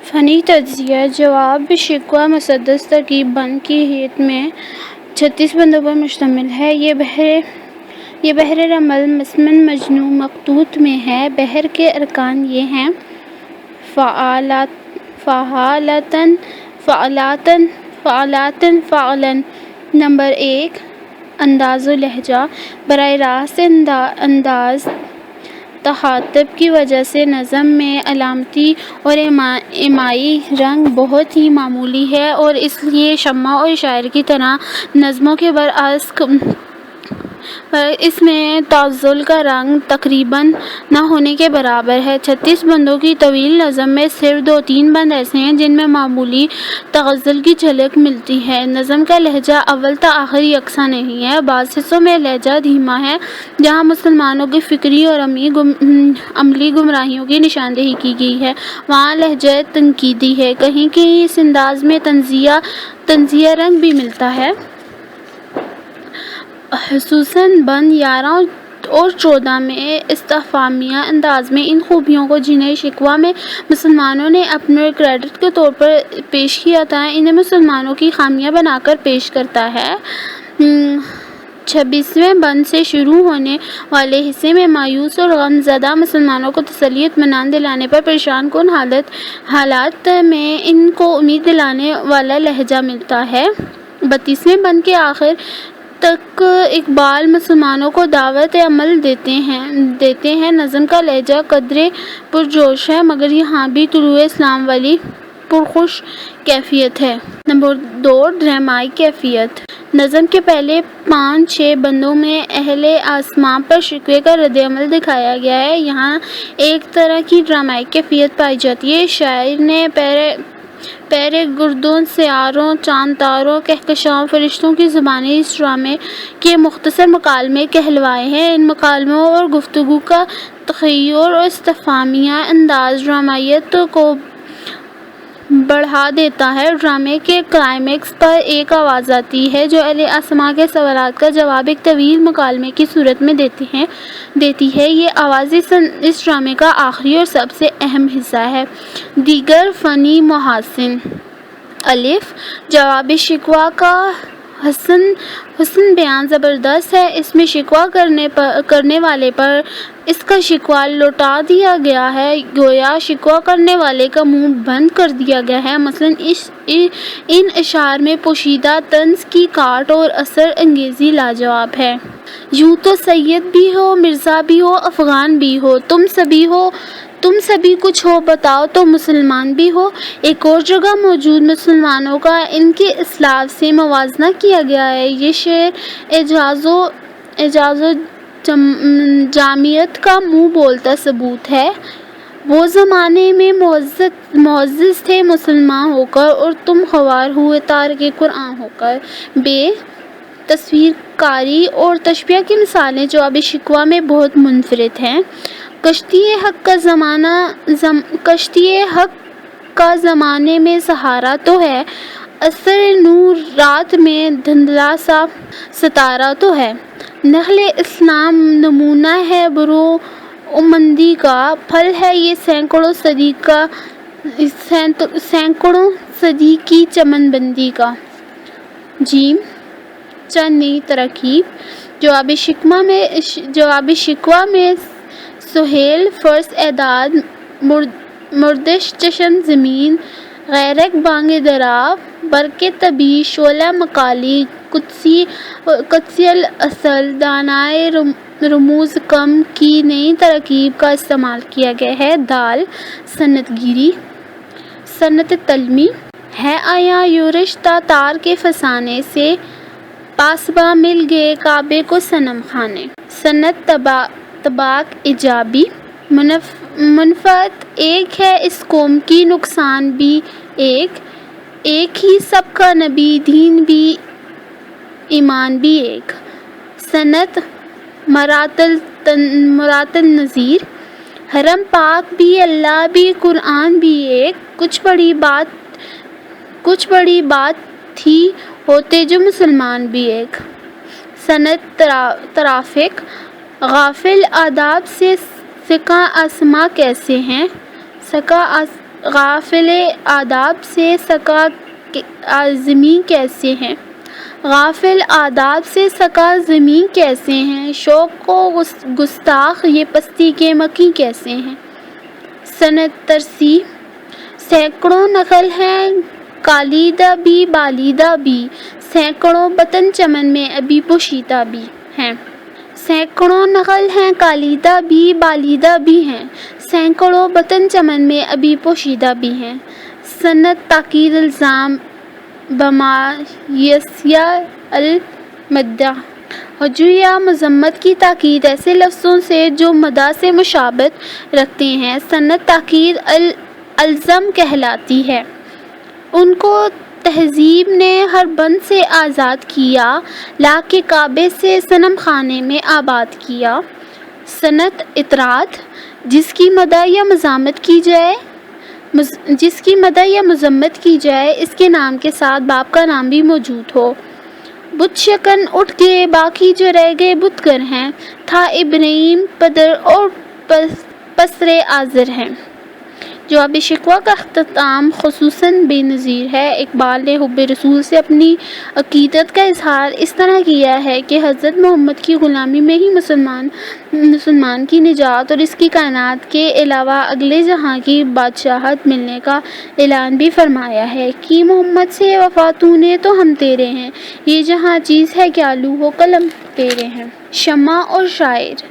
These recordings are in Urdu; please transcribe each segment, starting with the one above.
فنی تجزیہ جواب شکوہ مسدس ترکیب بند کی ہیت میں 36 بندوں پر مشتمل ہے۔ یہ بحر رمل مسمن مجنوں مخطوط میں ہے۔ بحر کے ارکان یہ ہیں: فعالاتن فعلاً۔ نمبر 1، انداز و لہجہ۔ براہ راست انداز تخاطب کی وجہ سے نظم میں علامتی اور ایمائی رنگ بہت ہی معمولی ہے، اور اس لیے شمع اور شاعر کی طرح نظموں کے برعکس اس میں تغزل کا رنگ تقریباً نہ ہونے کے برابر ہے۔ 36 بندوں کی طویل نظم میں صرف 2-3 بند ایسے ہیں جن میں معمولی تغزل کی جھلک ملتی ہے۔ نظم کا لہجہ اول تا آخر یکساں نہیں ہے۔ بعض حصوں میں لہجہ دھیما ہے، جہاں مسلمانوں کی فکری اور عملی گمراہیوں کی نشاندہی کی گئی ہے، وہاں لہجہ تنقیدی ہے۔ کہیں کہیں اس انداز میں طنزیہ رنگ بھی ملتا ہے۔ خصوصاً بند 11 اور 14 میں استفہامیہ انداز میں ان خوبیوں کو جنہیں شکوہ میں مسلمانوں نے اپنے کریڈٹ کے طور پر پیش کیا تھا، انہیں مسلمانوں کی خامیاں بنا کر پیش کرتا ہے۔ 26ویں بند سے شروع ہونے والے حصے میں مایوس اور غم زدہ مسلمانوں کو تسلی و اطمینان دلانے پر پریشان کن حالات میں ان کو امید دلانے والا لہجہ ملتا ہے۔ 32ویں بند کے آخر تک اقبال مسلمانوں کو دعوت عمل دیتے ہیں۔ نظم کا لہجہ قدرے پرجوش ہے، مگر یہاں بھی طلوع اسلام والی پرخوش کیفیت ہے۔ نمبر 2، ڈرامائی کیفیت۔ نظم کے پہلے 5-6 بندوں میں اہل اسماء پر شکوے کا رد عمل دکھایا گیا ہے۔ یہاں ایک طرح کی ڈرامائی کیفیت پائی جاتی ہے۔ شاعر نے پیرے گردوں، سیاروں، چاند تاروں، کہکشاؤں، فرشتوں کی زبانیں اس ڈرامے کے مختصر مکالمے کہلوائے ہیں۔ ان مکالموں اور گفتگو کا تخیل اور استفہامیہ انداز ڈرامائیت کو بڑھا دیتا ہے۔ ڈرامے کے کلائمیکس پر ایک آواز آتی ہے جو اہل اسماء کے سوالات کا جواب ایک طویل مکالمے کی صورت میں دیتی ہے۔ یہ آواز اس ڈرامے کا آخری اور سب سے اہم حصہ ہے۔ دیگر فنی محاسن: الف، جواب شکوہ کا حسن بیان زبردست ہے۔ اس میں شکوہ کرنے والے پر اس کا شکوہ لوٹا دیا گیا ہے، گویا شکوہ کرنے والے کا منہ بند کر دیا گیا ہے۔ مثلاً ان اشعار میں پوشیدہ طنز کی کاٹ اور اثر انگیزی لاجواب ہے۔ یوں تو سید بھی ہو، مرزا بھی ہو، افغان بھی ہو، تم سبھی کچھ ہو، بتاؤ تو مسلمان بھی ہو۔ ایک اور جگہ موجود مسلمانوں کا ان کے اسلاف سے موازنہ کیا گیا ہے۔ یہ شعر اعجاز و جامعیت کا منہ بولتا ثبوت ہے۔ وہ زمانے میں معزز تھے مسلمان ہو کر، اور تم خوار ہوئے تارک قرآن ہو کر۔ تصویر کاری اور تشبیہ کی مثالیں جواب شکوہ میں بہت منفرد ہیں۔ کشتی حق کا زمانے میں سہارا تو ہے، اثر نور رات میں دھندلا سا ستارہ تو ہے۔ نخل اسلام نمونہ ہے برومندی کا، پھل ہے یہ سینکڑوں صدی کی چمن بندی کا۔ جیم، چند نئی تراکیب۔ جواب شکوہ میں سہیل فرس اعداد، مردش چشم زمین، غیرک بانگ درا، برق طبع، شعلہ مکالی، قدسی الاصل، دانائے رموز کم کی نئی تراکیب کا استعمال کیا گیا ہے۔ دال، صنعت گیری، صنعت طلمی ہے آیا یورش تا تار کے فسانے سے، پاسباں مل گئے کعبے کو صنم خانے۔ صنعت طباق ایجابی، منفعت ایک ہے اس قوم کی، نقصان بھی ایک ہی سب کا، نبی دین بھی ایمان بھی ایک۔ صنعت مرات النظیر، حرم پاک بھی، اللہ بھی، قرآن بھی ایک، کچھ بڑی بات تھی، ہوتے جو مسلمان بھی ایک۔ صنعت ترافق، غافل آداب سے سکہ اسماء کیسے ہیں، غافل آداب سے سکا زمین کیسے ہیں؟ غافل آداب سے سکا زمین کیسے ہیں؟ شوق کو گستاخ یہ پستی کے مکی کیسے ہیں؟ سنت ترسی سینکڑوں نخل ہیں کالیدہ بھی بالیدہ بھی، سینکڑوں بطن چمن میں ابھی پوشیدہ بھی ہیں۔ سینکڑوں نخل ہیں کالیدہ بھی بالیدہ بھی ہیں، سینکڑوں بطن چمن میں ابھی پوشیدہ بھی ہیں۔ سنت تاکید الزام بمایسیہ المدح حجو یا مذمت کی تاکید ایسے لفظوں سے جو مدح سے مشابہت رکھتے ہیں سنت تاکید الزم کہلاتی ہے۔ ان کو تہذیب نے ہر بند سے آزاد کیا، لا کے کعبے سے صنم خانے میں آباد کیا۔ سنت اطراءت جس کی مدح یا مذمت کی جائے اس کے نام کے ساتھ باپ کا نام بھی موجود ہو۔ بت شکن اٹھ گئے باقی جو رہ گئے بت گر ہیں، تھا ابراہیم پدر اور پسر آذر ہیں۔ جواب شکوہ کا اختتام خصوصاً بے نظیر ہے۔ اقبال نے حب رسول سے اپنی عقیدت کا اظہار اس طرح کیا ہے کہ حضرت محمد کی غلامی میں ہی مسلمان کی نجات اور اس کی کائنات کے علاوہ اگلے جہاں کی بادشاہت ملنے کا اعلان بھی فرمایا ہے۔ کی محمد سے وفا تو نے تو ہم تیرے ہیں، یہ جہاں چیز ہے کیا لوح و قلم تیرے ہیں۔ شمع اور شاعر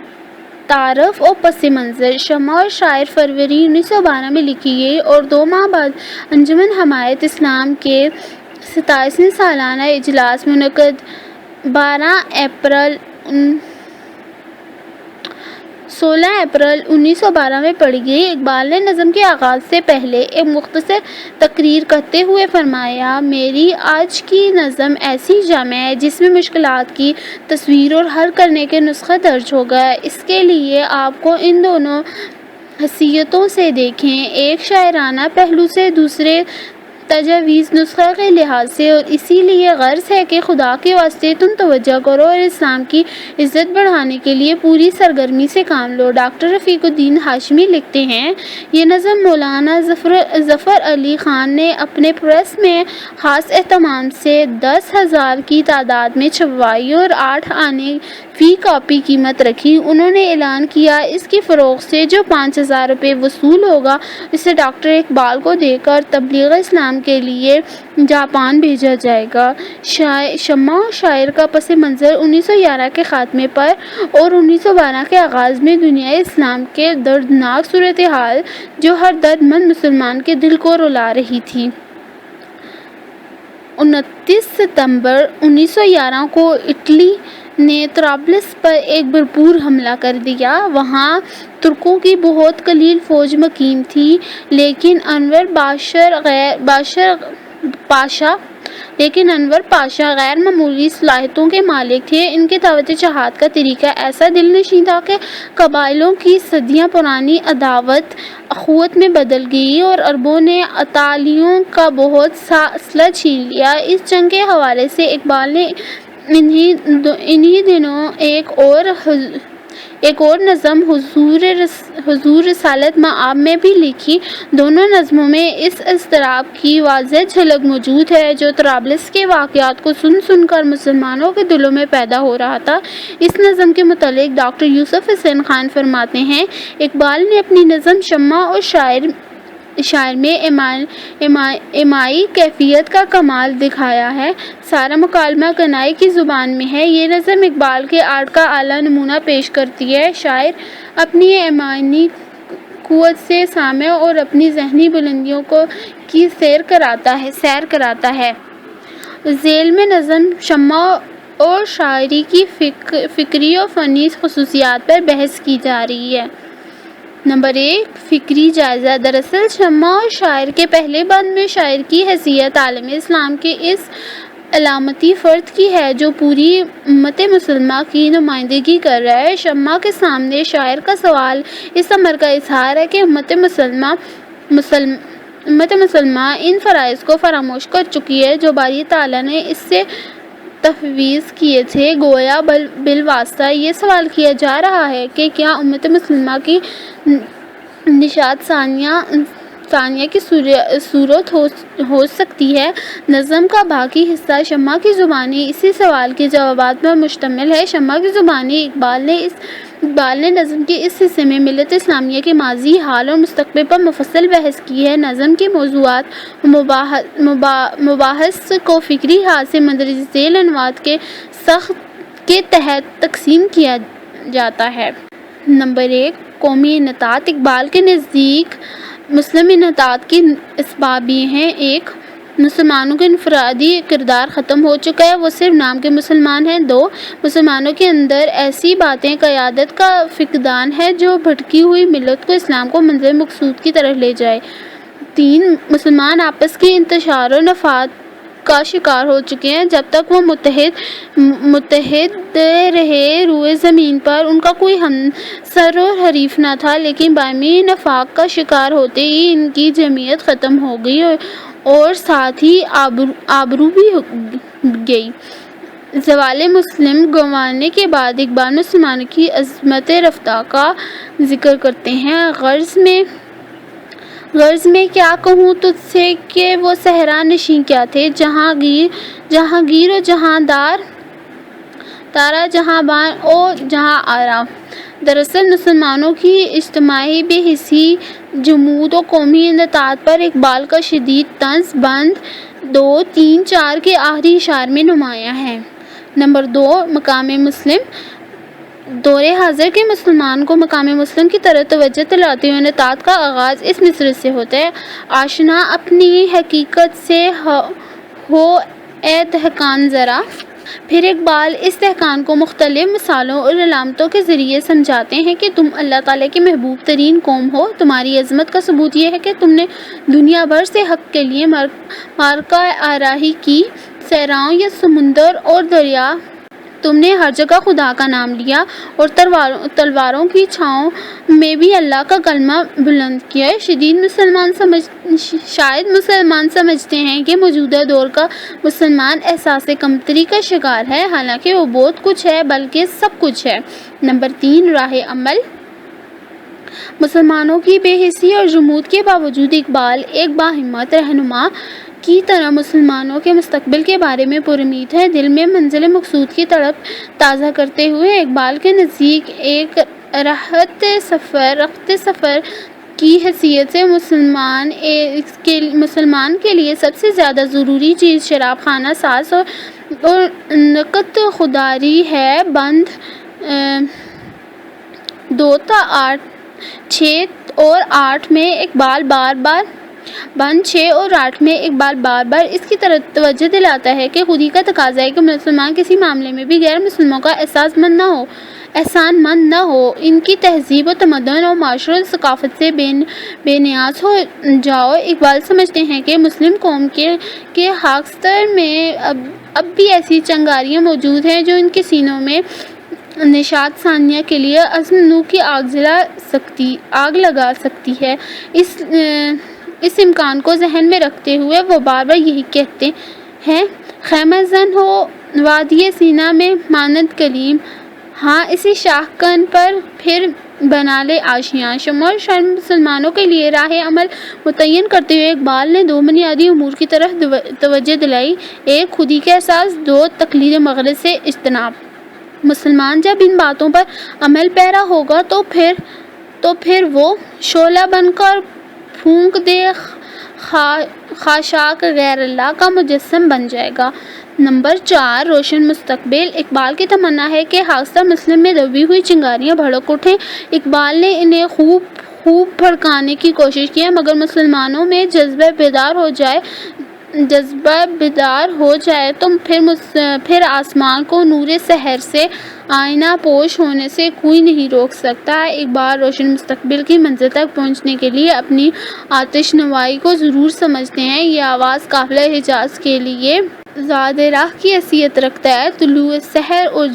تعارف اور پس منظر۔ شمع اور شاعر فروری 1912 میں لکھی گئی اور 2 ماہ بعد انجمن حمایت اسلام کے 27ویں سالانہ اجلاس منعقد 16 اپریل 1912 میں پڑھی گئی۔ اقبال نے نظم کے آغاز سے پہلے ایک مختصر تقریر کرتے ہوئے فرمایا، میری آج کی نظم ایسی جامع ہے جس میں مشکلات کی تصویر اور حل کرنے کے نسخہ درج ہو گیا۔ اس کے لیے آپ کو ان دونوں حیثیتوں سے دیکھیں، ایک شاعرانہ پہلو سے، دوسرے تجاویز نسخہ کے لحاظ سے، اور اسی لیے غرض ہے کہ خدا کے واسطے تم توجہ کرو اور اسلام کی عزت بڑھانے کے لیے پوری سرگرمی سے کام لو۔ ڈاکٹر رفیق الدین ہاشمی لکھتے ہیں، یہ نظم مولانا ظفر علی خان نے اپنے پریس میں خاص اہتمام سے 10,000 کی تعداد میں چھپوائی اور 8 آنے فی کاپی قیمت رکھی۔ انہوں نے اعلان کیا اس کی فروخت سے جو 5,000 روپے وصول ہوگا اسے ڈاکٹر اقبال کو دے کر تبلیغ اسلام کے لیے جاپان بھیجا جائے گا۔ شمع اور شاعر کا پس منظر 1911 کے خاتمے پر اور 1912 کے آغاز میں دنیا اسلام کے دردناک صورتحال جو ہر درد مند مسلمان کے دل کو رلا رہی تھی۔ 29 ستمبر 1911 کو اٹلی نے طرابلس پر ایک بھرپور حملہ کر دیا۔ وہاں ترکوں کی بہت قلیل فوج مقیم تھی، لیکن انور پاشا غیر معمولی صلاحیتوں کے مالک تھے۔ ان کے دعوت جہاد کا طریقہ ایسا دل نشیں تھا کہ قبائلوں کی صدیاں پرانی عداوت اخوت میں بدل گئی اور عربوں نے اطالیوں کا بہت سا اسلحہ چھین لیا۔ اس جنگ کے حوالے سے اقبال نے انہی دنوں ایک اور نظم حضور رسالت مآب میں بھی لکھی۔ دونوں نظموں میں اس اضطراب کی واضح جھلک موجود ہے جو طرابلس کے واقعات کو سن کر مسلمانوں کے دلوں میں پیدا ہو رہا تھا۔ اس نظم کے متعلق ڈاکٹر یوسف حسین خان فرماتے ہیں، اقبال نے اپنی نظم شمع اور شاعر میں ایمائی کیفیت کا کمال دکھایا ہے۔ سارا مکالمہ کنائی کی زبان میں ہے۔ یہ نظم اقبال کے آرٹ کا اعلیٰ نمونہ پیش کرتی ہے۔ شاعر اپنی ایمانی قوت سے سامع اور اپنی ذہنی بلندیوں کی سیر کراتا ہے۔ ذیل میں نظم شمع اور شاعری کی فکری اور فنی خصوصیات پر بحث کی جا رہی ہے۔ نمبر 1، فکری جائزہ۔ دراصل شمع اور شاعر کے پہلے بند میں شاعر کی حیثیت عالم اسلام کے اس علامتی فرد کی ہے جو پوری امت مسلمہ کی نمائندگی کر رہا ہے۔ شمع کے سامنے شاعر کا سوال اس امر کا اظہار ہے کہ امت مسلمہ ان فرائض کو فراموش کر چکی ہے جو باری تعالیٰ نے اس سے تفویض کیے تھے۔ گویا بالواسطہ یہ سوال کیا جا رہا ہے کہ کیا امت مسلمہ کی نشاط ثانیہ ثانیہ کی صورت ہو سکتی ہے۔ نظم کا باقی حصہ شمع کی زبانی اسی سوال کے جوابات پر مشتمل ہے۔ شمع کی زبانی اقبال نے نظم کے اس حصے میں ملت اسلامیہ کے ماضی، حال اور مستقبل پر مفصل بحث کی ہے۔ نظم کے موضوعات مباحث کو فکری لحاظ سے مندرجہ ذیل عنوان کے تحت تقسیم کیا جاتا ہے۔ نمبر 1، قومی انحطاط۔ اقبال کے نزدیک مسلم انحطاط کے اسباب یہ ہیں: 1، مسلمانوں کا انفرادی کردار ختم ہو چکا ہے، وہ صرف نام کے مسلمان ہیں۔ 2، مسلمانوں کے اندر ایسی باتیں قیادت کا فقدان ہے جو بھٹکی ہوئی ملت کو اسلام کو منزل مقصود کی طرف لے جائے۔ 3، مسلمان آپس کی انتشار و نفاق کا شکار ہو چکے ہیں۔ جب تک وہ متحد رہے روئے زمین پر ان کا کوئی ہمسر اور حریف نہ تھا، لیکن باہمی نفاق کا شکار ہوتے ہی ان کی جمعیت ختم ہو گئی اور ساتھ ہی آبرو بھی گئی۔ زوال مسلم گنوانے کے بعد اقبال مسلمانوں کی عظمت رفتہ کا ذکر کرتے ہیں۔ غرض میں کیا کہوں تجھ سے کہ وہ صحرا نشین کیا تھے، جہاں گیر و جہاں دار، تارا جہاں بان او جہاں آرا۔ دراصل مسلمانوں کی اجتماعی بے حسی، جمود و قومی انحطاط پر اقبال کا شدید طنز بند 2، 3، 4 کے آخری اشعار میں نمایاں ہے۔ نمبر 2، مقام مسلم۔ دور حاضر کے مسلمان کو مقام مسلم کی طرف توجہ دلاتے ہوئے انحطاط کا آغاز اس مصرع سے ہوتا ہے: آشنا اپنی حقیقت سے ہو اے دہقان ذرا۔ پھر اقبال اس دہقان کو مختلف مثالوں اور علامتوں کے ذریعے سمجھاتے ہیں کہ تم اللہ تعالیٰ کی محبوب ترین قوم ہو۔ تمہاری عظمت کا ثبوت یہ ہے کہ تم نے دنیا بھر سے حق کے لیے معرکہ آرائی کی۔ صحراؤں یا سمندر اور دریا، تم نے ہر جگہ خدا کا نام لیا اور تلواروں کی چھاؤں میں بھی اللہ کا کلمہ بلند کیا۔ شاید مسلمان سمجھتے ہیں کہ موجودہ دور کا مسلمان احساس کمتری کا شکار ہے، حالانکہ وہ بہت کچھ ہے، بلکہ سب کچھ ہے۔ نمبر 3، راہ عمل۔ مسلمانوں کی بے حسی اور جمود کے باوجود اقبال ایک باہمت رہنما کی طرح مسلمانوں کے مستقبل کے بارے میں پرامید ہے۔ دل میں منزل مقصود کی تڑپ تازہ کرتے ہوئے اقبال کے نزدیک ایک رخت سفر کی حیثیت سے مسلمان کے لیے سب سے زیادہ ضروری چیز شراب خانہ ساز اور نقد خوداری ہے۔ بند 2 تا 6 اور 8 میں اقبال بار بار اس کی طرف توجہ دلاتا ہے کہ خودی کا تقاضا ہے کہ مسلمان کسی معاملے میں بھی غیر مسلموں کا احسان مند نہ ہو۔ ان کی تہذیب و تمدن اور معاشرت و ثقافت سے بے نیاز ہو جاؤ۔ اقبال سمجھتے ہیں کہ مسلم قوم کے خاکستر میں اب بھی ایسی چنگاریاں موجود ہیں جو ان کے سینوں میں نشاط ثانیہ کے لیے عزم نو کی آگ لگا سکتی ہے۔ اس امکان کو ذہن میں رکھتے ہوئے وہ بار بار یہی کہتے ہیں: خیمہ زن ہو وادی سینا میں مانند کلیم، ہاں اسی شاخ کن پر پھر بنا لے آشیاں۔ شمع اور شرم مسلمانوں کے لیے راہ عمل متعین کرتے ہوئے اقبال نے 2 بنیادی امور کی طرف توجہ دلائی: 1، خودی کا احساس، 2، تقلید مغرب سے اجتناب۔ مسلمان جب ان باتوں پر عمل پیرا ہوگا تو پھر وہ شعلہ بن کر پھونک دے خاشاک غیر اللہ کا مجسم بن جائے گا۔ نمبر 4، روشن مستقبل۔ اقبال کی تمنا ہے کہ خاکستر مسلم میں دبی ہوئی چنگاریاں بھڑک اٹھیں۔ اقبال نے انہیں خوب بھڑکانے کی کوشش کی ہے، مگر مسلمانوں میں جذبہ بیدار ہو جائے تو پھر آسمان کو نور سحر سے آئینہ پوش ہونے سے کوئی نہیں روک سکتا۔ اقبال روشن مستقبل کی منزل تک پہنچنے کے لیے اپنی آتش نوائی کو ضرور سمجھتے ہیں۔ یہ آواز قافلہ حجاز کے لیے زاد راہ کی حیثیت رکھتا ہے۔ طلوع سحر اور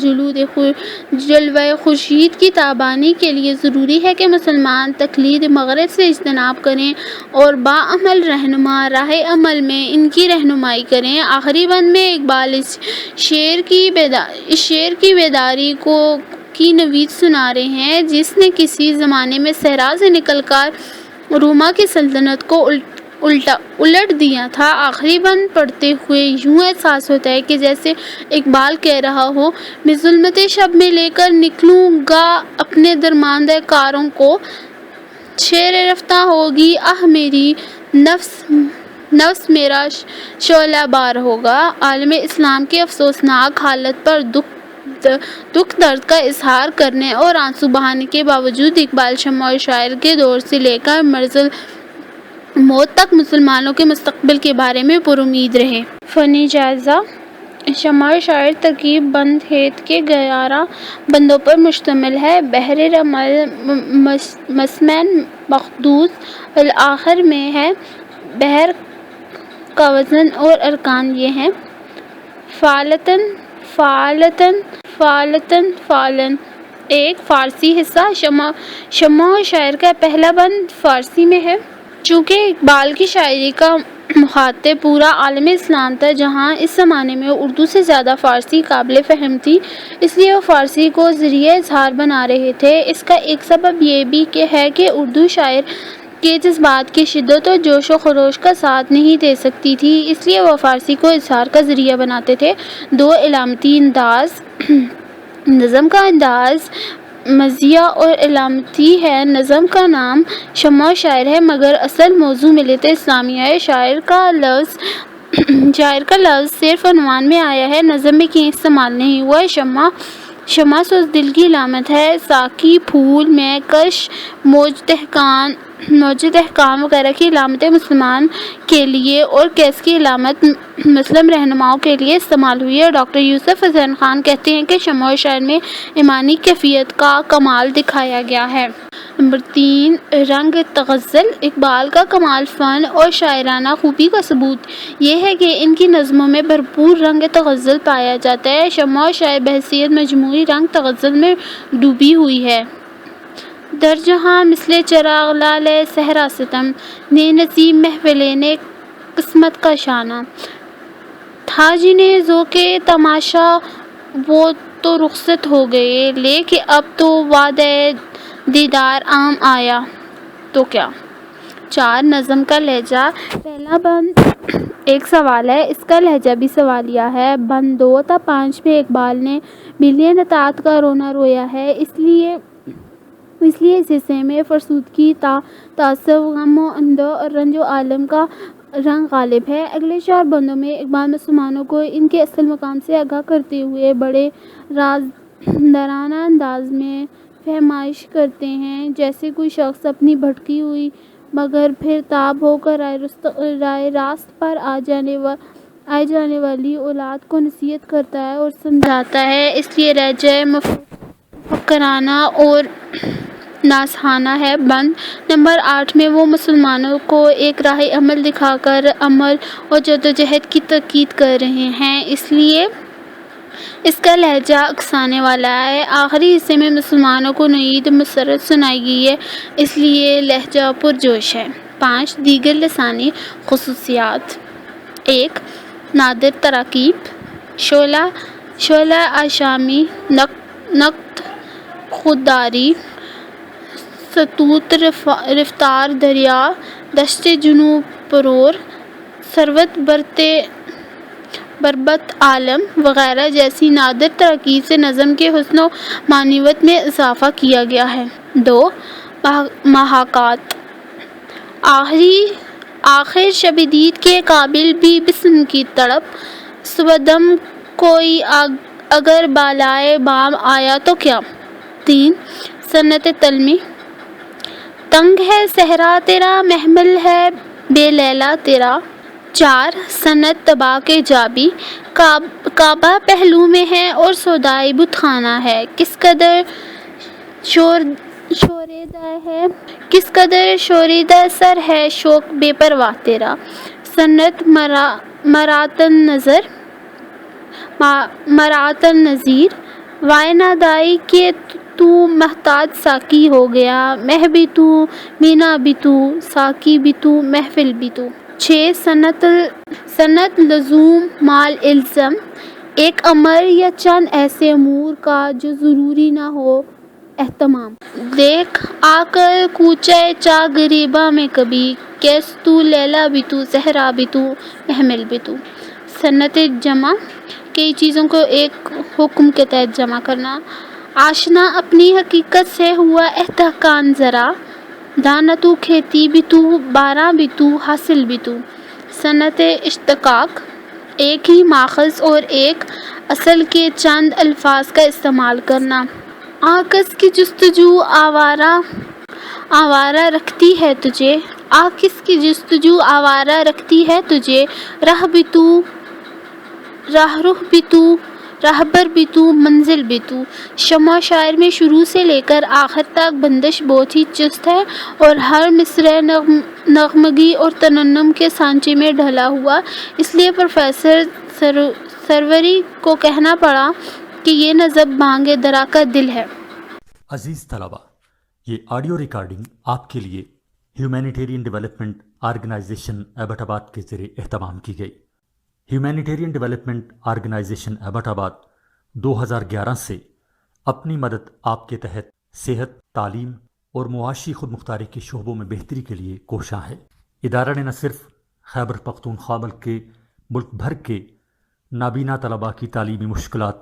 جلوہ خورشید کی تابانی کے لیے ضروری ہے کہ مسلمان تقلید مغرب سے اجتناب کریں اور باعمل رہنما راہ عمل میں ان کی رہنمائی کریں۔ آخری بند میں اقبال اس شعر کی بیداری کی نوید سنا رہے ہیں جس نے کسی زمانے میں صحرا سے نکل کر روما کی سلطنت کو الٹ دیا تھا۔ آخری بند پڑھتے ہوئے یوں احساس ہوتا ہے کہ جیسے اقبال کہہ رہا ہو، میں ظلمت شب میں لے کر نکلوں گا اپنے درماندہ کاروں کو، شیر رفتہ ہوگی آہ میری، نفس میرا شعلہ بار ہوگا۔ عالم اسلام کی افسوسناک حالت پر دکھ درد کا اظہار کرنے اور آنسو بہانے کے باوجود اقبال شمع شاعر کے دور سے لے کر مرض موت تک مسلمانوں کے مستقبل کے بارے میں پر امید رہے۔ فنی جائزہ: شمع شاعر ترکیب بند ہیت کے 11 بندوں پر مشتمل ہے۔ بحر رمل مسمن مقدوس الآخر میں ہے۔ بحر کا وزن اور ارکان یہ ہیں: فعلتن، فعلتن، فعلتن، فعلن۔ ایک فارسی حصہ: شمع شاعر کا پہلا بند فارسی میں ہے۔ چونکہ اقبال کی شاعری کا مخاطب پورا عالم اسلام تھا، جہاں اس زمانے میں اردو سے زیادہ فارسی قابل فہم تھی، اس لیے وہ فارسی کو ذریعہ اظہار بنا رہے تھے۔ اس کا ایک سبب یہ بھی ہے کہ اردو شاعر کے جذبات کی شدت اور جوش و خروش کا ساتھ نہیں دے سکتی تھی، اس لیے وہ فارسی کو اظہار کا ذریعہ بناتے تھے۔ دو علامتی انداز: نظم کا انداز مزیہ اور علامتی ہے۔ نظم کا نام شمع شاعر ہے، مگر اصل موضوع ملت اسلامیہ ہے۔ شاعر کا لفظ صرف عنوان میں آیا ہے، نظم میں کہیں استعمال نہیں ہوا ہے۔ شمع سوز دل کی علامت ہے۔ ساقی، پھول، میں کش، موج دہقان وغیرہ کی علامتیں مسلمان کے لیے اور کیس کی علامت مسلم رہنماؤں کے لیے استعمال ہوئی ہے۔ ڈاکٹر یوسف حسین خان کہتے ہیں کہ شمع شاعر میں ایمانی کیفیت کا کمال دکھایا گیا ہے۔ نمبر 3، رنگ تغزل: اقبال کا کمال فن اور شاعرانہ خوبی کا ثبوت یہ ہے کہ ان کی نظموں میں بھرپور رنگ تغزل پایا جاتا ہے۔ شمع شاعر بحیثیت مجموعی رنگ تغزل میں ڈوبی ہوئی ہے۔ در جہاں مثل چراغ لالہ صحرا ستم، نے نسیم محفلیں نے قسمت کا شانہ، تھا جنہیں ذوق تماشا وہ تو رخصت ہو گئے، لیکن اب تو وعدہ دیدار عام آیا تو کیا۔ 4، نظم کا لہجہ: پہلا بند ایک سوال ہے، اس کا لہجہ بھی سوالیہ ہے۔ بند 2 تا 5 میں اقبال نے ملین اطاعت کا رونا رویا ہے، اس لیے اس حصے میں فرسودگی، تعصب، غم و اندو اور رنج و عالم کا رنگ غالب ہے۔ اگلے 4 بندوں میں اقبال مسلمانوں کو ان کے اصل مقام سے آگاہ کرتے ہوئے بڑے رازدارانہ انداز میں فہمائش کرتے ہیں، جیسے کوئی شخص اپنی بھٹکی ہوئی مگر پھر تاب ہو کر راہ راست پر آئے جانے والی اولاد کو نصیحت کرتا ہے اور سمجھاتا ہے۔ اس لیے لہجہ مفکرانہ اور ناصحانہ ہے۔ بند نمبر 8 میں وہ مسلمانوں کو ایک راہ عمل دکھا کر عمل اور جدوجہد کی تاکید کر رہے ہیں، اس لیے اس کا لہجہ اکسانے والا ہے۔ آخری حصے میں مسلمانوں کو نعید مسرت سنائی گئی ہے، اس لیے لہجہ پرجوش ہے۔ 5، دیگر لسانی خصوصیات: 1، نادر تراکیب: شعلہ آشامی، نقط خودداری، سطوط رفتار دریا، دشت جنوب پرور، ثروت بربط عالم وغیرہ جیسی نادر تراکیب سے نظم کے حسن و معنویت میں اضافہ کیا گیا ہے۔ 2، محاکات: آخر شب دید کے قابل بھی بسم کی تڑپ، صبح دم کوئی اگر بالائے بام آیا تو کیا۔ 3، صنعت طلمی: تنگ ہے صحرا تیرا، محمل ہے بے لیلا تیرا۔ 4، صنعت طبع کے جابی: کعبہ پہلو میں ہے اور سودائی بت خانہ ہے، کس قدر شوریدہ سر ہے شوق بے پرواہ تیرا۔ صنعت مراعات النظیر: وائے نادائی کہ تو محتاج ساقی ہو گیا، مہ بھی تو، مینا بھی تو، ساقی بھی تو، محفل بھی تو۔ 6، صنعت لزوم مال الزم: ایک امر یا چند ایسے امور کا جو ضروری نہ ہو اہتمام۔ دیکھ آ کر کوچے چا غریبا میں کبھی، کیس تو لیلا بھی تو زہرا بھی تو محمل بھی تو۔ صنعت جمع، کئی چیزوں کو ایک حکم کے تحت جمع کرنا۔ آشنا اپنی حقیقت سے ہوا احتکان ذرا، دانا تو کھیتی بھی تو باراں بھی تو حاصل بھی تو۔ صنعت اشتقاق، ایک ہی ماخذ اور ایک اصل کے چند الفاظ کا استعمال کرنا۔ آکس کی جستجو آوارہ رکھتی ہے تجھے، آکس کی جستجو آوارہ رکھتی ہے تجھے، راہ بھی تو، راہ رخ بھی تو، راہبر بھی تو، منزل بھی تو۔ شمع شاعر میں شروع سے لے کر آخر تک بندش بہت ہی چست ہے اور ہر مصرع نغمگی اور ترنم کے سانچے میں ڈھلا ہوا، اس لیے پروفیسر سروری کو کہنا پڑا کہ یہ نظم بانگ درا کا دل ہے۔ عزیز طلبہ، یہ آڈیو ریکارڈنگ آپ کے لیے ہیومینیٹیرین ڈیولپمنٹ آرگنائزیشن ایبٹ آباد کے ذریعے اہتمام کی گئی۔ ہیومینیٹیرین ڈیولپمنٹ آرگنائزیشن ایبٹ آباد 2011 سے اپنی مدد آپ کے تحت صحت، تعلیم اور معاشی خود مختاری کے شعبوں میں بہتری کے لیے کوشاں ہے۔ ادارہ نے نہ صرف خیبر پختونخوا بلکہ ملک بھر کے نابینا طلباء کی تعلیمی مشکلات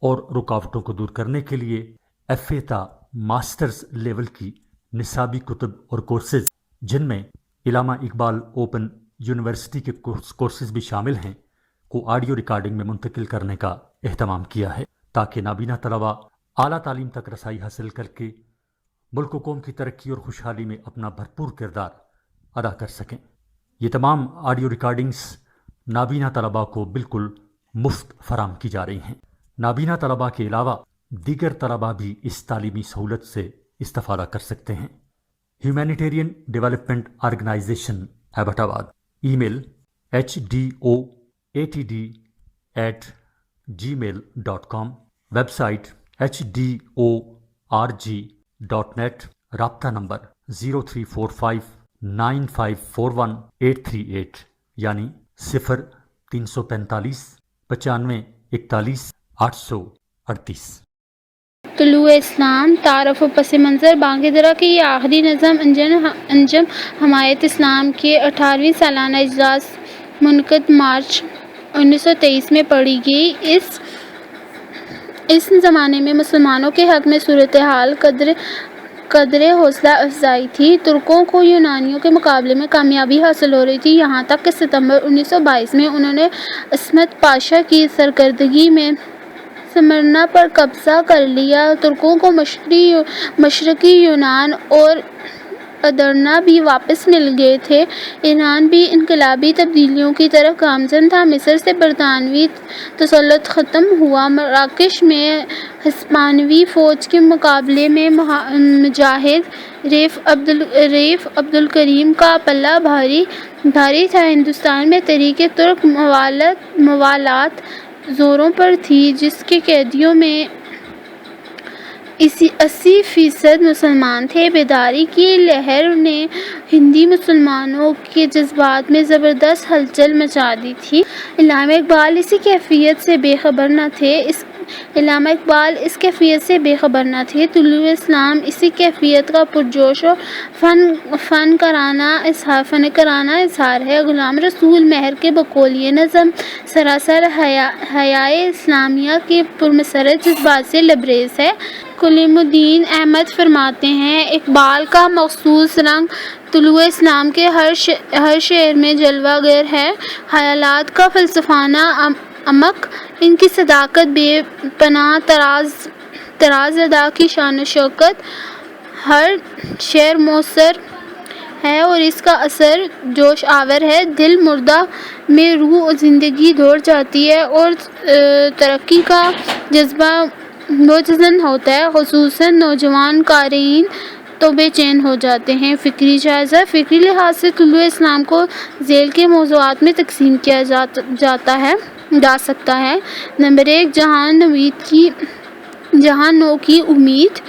اور رکاوٹوں کو دور کرنے کے لیے ایف اے تا ماسٹرز لیول کی نصابی کتب اور کورسز، جن میں علامہ اقبال اوپن یونیورسٹی کے کورسز بھی شامل ہیں، کو آڈیو ریکارڈنگ میں منتقل کرنے کا اہتمام کیا ہے، تاکہ نابینا طلباء اعلیٰ تعلیم تک رسائی حاصل کر کے ملک و قوم کی ترقی اور خوشحالی میں اپنا بھرپور کردار ادا کر سکیں۔ یہ تمام آڈیو ریکارڈنگز نابینا طلباء کو بالکل مفت فراہم کی جا رہی ہیں۔ نابینا طلباء کے علاوہ دیگر طلباء بھی اس تعلیمی سہولت سے استفادہ کر سکتے ہیں۔ ہیومینیٹیرین ڈیولپمنٹ آرگنائزیشن ایبٹ آباد، ای میل HDOATD@gmail.com، ویب سائٹ HDORG.net، رابطہ نمبر 034595413838 یعنی 0345 95 41 838۔ طلوع اسلام، تعارف و پس منظر۔ بانگ درا کی یہ آخری نظم انجم حمایت اسلام کے 18ویں سالانہ اجلاس منعقد مارچ 1923 میں پڑھی گئی۔ اس زمانے میں مسلمانوں کے حق میں صورتحال قدر حوصلہ افزائی تھی۔ ترکوں کو یونانیوں کے مقابلے میں کامیابی حاصل ہو رہی تھی، یہاں تک کہ ستمبر 1922 میں انہوں نے عصمت پاشا کی سرکردگی میں سمرنا پر قبضہ کر لیا۔ ترکوں کو مشرقی یونان اور ادرنا بھی واپس مل گئے تھے۔ ایران بھی انقلابی تبدیلیوں کی طرف گامزن تھا۔ مصر سے برطانوی تسلط ختم ہوا۔ مراکش میں ہسپانوی فوج کے مقابلے میں مجاہد ریف عبدالکریم کا پلہ بھاری تھا۔ ہندوستان میں تحریک ترک موالات زوروں پر تھی، جس کے قیدیوں میں 80% مسلمان تھے۔ بیداری کی لہر نے ہندی مسلمانوں کے جذبات میں زبردست ہلچل مچا دی تھی۔ علامہ اقبال اس کیفیت سے بے خبر نہ تھے۔ طلوع اسلام اسی کیفیت کا پرجوش و فنکارانہ اظہار ہے۔ غلام رسول مہر کے بقول یہ نظم سراسر حیائے اسلامیہ کے پرمسرت جذبات سے لبریز ہے۔ کلیم الدین احمد فرماتے ہیں، اقبال کا مخصوص رنگ طلوع اسلام کے ہر شعر میں جلوہ گر ہے۔ خیالات کا فلسفانہ عمق، ان کی صداقت، بے پناہ طراز ادا کی شان و شوکت، ہر شعر مؤثر ہے اور اس کا اثر جوش آور ہے۔ دل مردہ میں روح و زندگی دوڑ جاتی ہے اور ترقی کا جذبہ مجزن ہوتا ہے۔ خصوصاً نوجوان قارئین تو بے چین ہو جاتے ہیں۔ فکری جائزہ، فکری لحاظ سے طلوع اسلام کو ذیل کے موضوعات میں تقسیم کیا جا سکتا ہے۔ نمبر 1، جہاں نو کی امید۔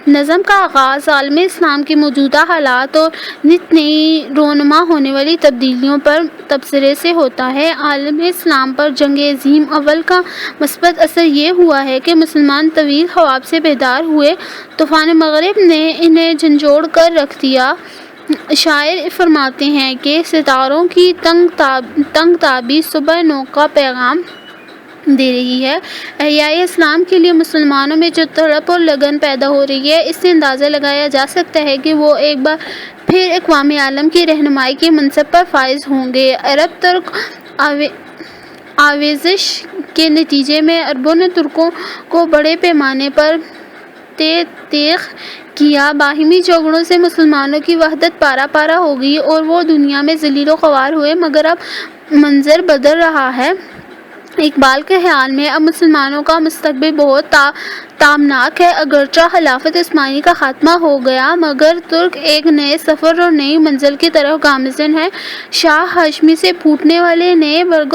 نظم کا آغاز عالم اسلام کے موجودہ حالات اور نت نئی رونما ہونے والی تبدیلیوں پر تبصرے سے ہوتا ہے۔ عالم اسلام پر جنگ عظیم اول کا مثبت اثر یہ ہوا ہے کہ مسلمان طویل خواب سے بیدار ہوئے۔ طوفان مغرب نے انہیں جھنجھوڑ کر رکھ دیا۔ شاعر فرماتے ہیں کہ ستاروں کی تنگ تابی صبح نو کا پیغام دے رہی ہے۔ احیاء اسلام کے لیے مسلمانوں میں جو تڑپ اور لگن پیدا ہو رہی ہے، اس سے اندازہ لگایا جا سکتا ہے کہ وہ ایک بار پھر اقوام عالم کی رہنمائی کے منصب پر فائز ہوں گے۔ عرب ترک آویزش کے نتیجے میں عربوں نے ترکوں کو بڑے پیمانے پر تیغ کیا۔ باہمی جھگڑوں سے مسلمانوں کی وحدت پارا پارا ہو گئی اور وہ دنیا میں ذلیل و خوار ہوئے، مگر اب منظر بدل رہا ہے۔ اقبال کے خیال میں اب مسلمانوں کا مستقبل بہت تابناک ہے۔ اگرچہ خلافت عثمانی کا خاتمہ ہو گیا، مگر ترک ایک نئے سفر اور نئی منزل کی طرف گامزن ہے۔ شاہ ہاشمی سے پھوٹنے والے نئے برگ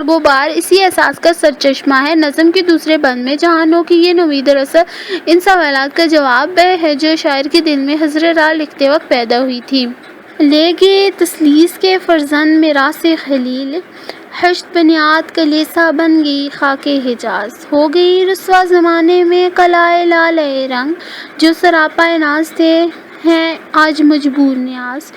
و بار اسی احساس کا سرچشمہ ہے۔ نظم کے دوسرے بند میں جہانوں کی یہ نوید دراصل ان سوالات کا جواب ہے جو شاعر کے دل میں حضر راہ لکھتے وقت پیدا ہوئی تھی۔ لے گے تثلیث کے فرزند میراث خلیل، ہشت بنیاد کلیسا بن گئی خاک حجاز۔ ہو گئی رسوا زمانے میں قلعہ لالۂ رنگ، جو سراپا ناز تھے ہیں آج مجبور نیاز۔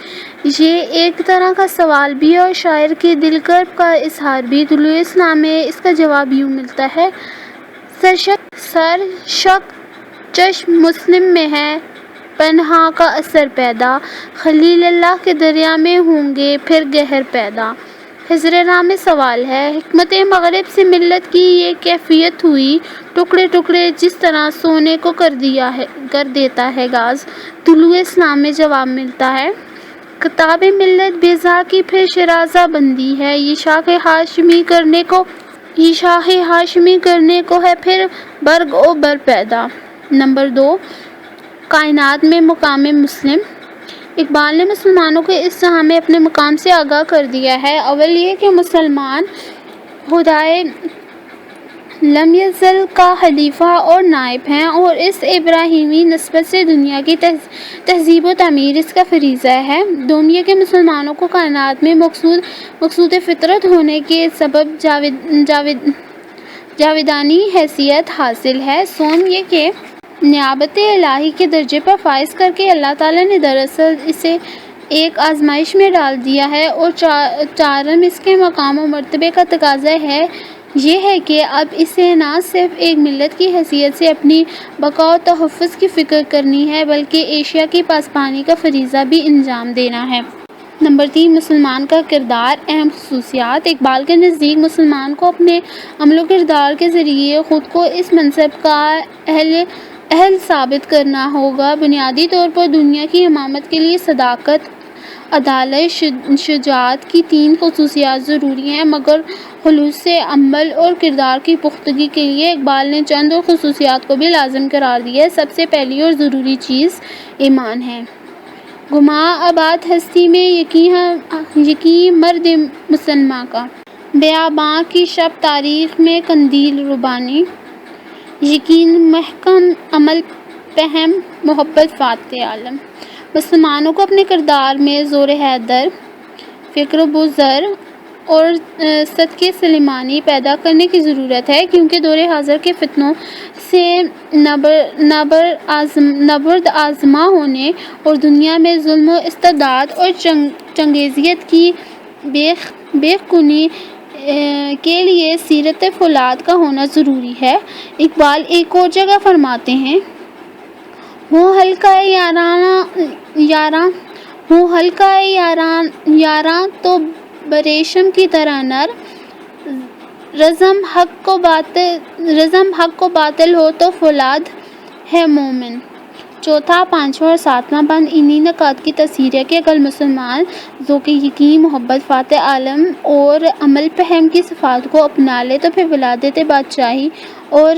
یہ ایک طرح کا سوال بھی اور شاعر کے دل کرب کا اظہار بھی۔ طلوع اسلام میں اس کا جواب یوں ملتا ہے: سر شک چشم مسلم میں ہے پنہاں کا اثر پیدا، خلیل اللہ کے دریا میں ہوں گے پھر گہر پیدا۔ حضر راہ میں سوال ہے: حکمت مغرب سے ملت کی یہ کیفیت ہوئی، ٹکڑے ٹکڑے جس طرح سونے کو کر دیتا ہے گاز۔ طلوع اسلام میں جواب ملتا ہے: کتاب ملت بیضا کی پھر شیرازہ بندی ہے، یہ شاخ ہاشمی کرنے کو ہے پھر برگ و بر پیدا۔ نمبر 2، کائنات میں مقام مسلم۔ اقبال نے مسلمانوں کو اس جہاں میں اپنے مقام سے آگاہ کر دیا ہے۔ اول یہ کہ مسلمان خدائے لم یزل کا خلیفہ اور نائب ہیں اور اس ابراہیمی نسبت سے دنیا کی تہذیب و تعمیر اس کا فریضہ ہے۔ دوم یہ کہ مسلمانوں کو کائنات میں مقصود فطرت ہونے کے سبب جاویدانی حیثیت حاصل ہے۔ سوم یہ کہ نیابت الہی کے درجے پر فائز کر کے اللہ تعالیٰ نے دراصل اسے ایک آزمائش میں ڈال دیا ہے، اور چارم اس کے مقام و مرتبے کا تقاضا یہ ہے کہ اب اسے نہ صرف ایک ملت کی حیثیت سے اپنی بقا و تحفظ کی فکر کرنی ہے، بلکہ ایشیا کی پاسبانی کا فریضہ بھی انجام دینا ہے۔ نمبر 3، مسلمان کا کردار، اہم خصوصیات۔ اقبال کے نزدیک مسلمان کو اپنے عمل و کردار کے ذریعے خود کو اس منصب کا اہل ثابت کرنا ہوگا۔ بنیادی طور پر دنیا کی امامت کے لیے صداقت، عدالت، شجاعت کی 3 خصوصیات ضروری ہیں، مگر خلوص عمل اور کردار کی پختگی کے لیے اقبال نے چند اور خصوصیات کو بھی لازم قرار دیا ہے۔ سب سے پہلی اور ضروری چیز ایمان ہے۔ گماں آباد ہستی میں یقین مرد مسلمہ کا، بیاباں کی شب تاریخ میں قندیل ربانی، یقین محکم عمل پہم محبت فاتح عالم۔ مسلمانوں کو اپنے کردار میں زور حیدر، فکر بزر اور صدقے سلیمانی پیدا کرنے کی ضرورت ہے، کیونکہ دور حاضر کے فتنوں سے نبرد آزما ہونے اور دنیا میں ظلم و استبداد اور چنگیزیت کی بے خونی کے لیے سیرت فولاد کا ہونا ضروری ہے۔ اقبال ایک اور جگہ فرماتے ہیں: ہوں حلقہ یاراں تو بریشم کی طرح نر، رزم حق کو باطل ہو تو فولاد ہے مومن۔ چوتھا، پانچواں اور ساتواں بند انہی نکات کی تصحیح ہے کہ اگر مسلمان ذوق یقین، محبت فاتح عالم اور عمل پہم کی صفات کو اپنا لے تو پھر ولادت بادشاہی اور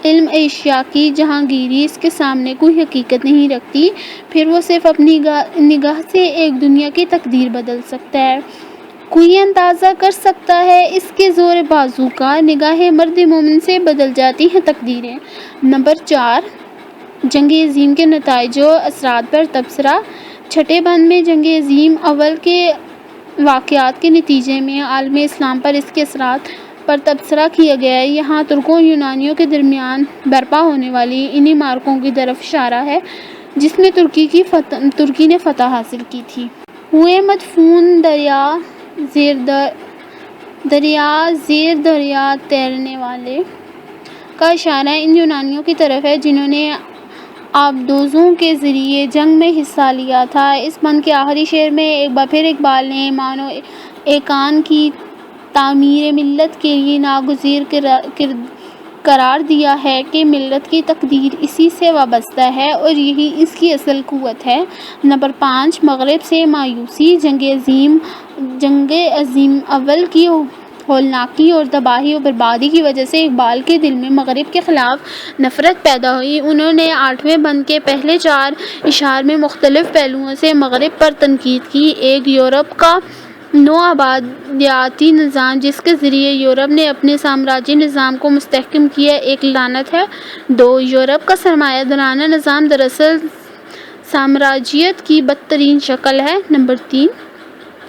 علم ایشیا کی جہانگیری اس کے سامنے کوئی حقیقت نہیں رکھتی، پھر وہ صرف اپنی نگاہ سے ایک دنیا کی تقدیر بدل سکتا ہے۔ کوئی اندازہ کر سکتا ہے اس کے زور بازو کا، نگاہ مرد مومن سے بدل جاتی ہیں تقدیریں۔ نمبر 4، جنگ عظیم کے نتائج و اثرات پر تبصرہ۔ چھٹے بند میں جنگ عظیم اول کے واقعات کے نتیجے میں عالم اسلام پر اس کے اثرات پر تبصرہ کیا گیا ہے۔ یہاں ترکوں اور یونانیوں کے درمیان برپا ہونے والی انہی معرکوں کی طرف اشارہ ہے جس میں ترکی نے فتح حاصل کی تھی۔ ہوئے مدفون دریا زیر دریا تیرنے والے کا اشارہ ان یونانیوں کی طرف ہے جنہوں نے آبدوزوں کے ذریعے جنگ میں حصہ لیا تھا۔ اس بند کے آخری شعر میں ایک بار پھر اقبال نے ایمان و ایقان کی تعمیر ملت کے لیے ناگزیر قرار دیا ہے کہ ملت کی تقدیر اسی سے وابستہ ہے اور یہی اس کی اصل قوت ہے۔ نمبر 5، مغرب سے مایوسی۔ جنگ عظیم اول کی ہولناکی اور تباہی و بربادی کی وجہ سے اقبال کے دل میں مغرب کے خلاف نفرت پیدا ہوئی۔ انہوں نے 8ویں بند کے پہلے 4 اشعار میں مختلف پہلوؤں سے مغرب پر تنقید کی۔ 1، یورپ کا نو آبادیاتی نظام جس کے ذریعے یورپ نے اپنے سامراجی نظام کو مستحکم کیا ایک لعنت ہے۔ 2، یورپ کا سرمایہ دارانہ نظام دراصل سامراجیت کی بدترین شکل ہے۔ نمبر 3،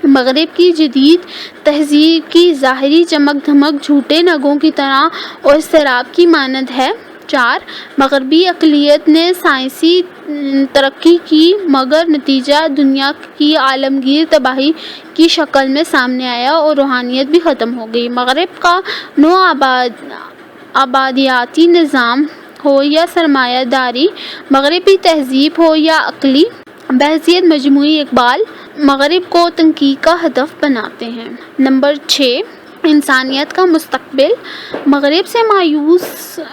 مغرب کی جدید تہذیب کی ظاہری چمک دھمک جھوٹے نگوں کی طرح اور سیراب کی مانند ہے۔ 4، مغربی اقلیت نے سائنسی ترقی کی مگر نتیجہ دنیا کی عالمگیر تباہی کی شکل میں سامنے آیا اور روحانیت بھی ختم ہو گئی۔ مغرب کا نو آبادیاتی نظام ہو یا سرمایہ داری، مغربی تہذیب ہو یا عقلی بحثیت مجموعی اقبال مغرب کو تنقید کا ہدف بناتے ہیں۔ نمبر 6، انسانیت کا مستقبل۔ مغرب سے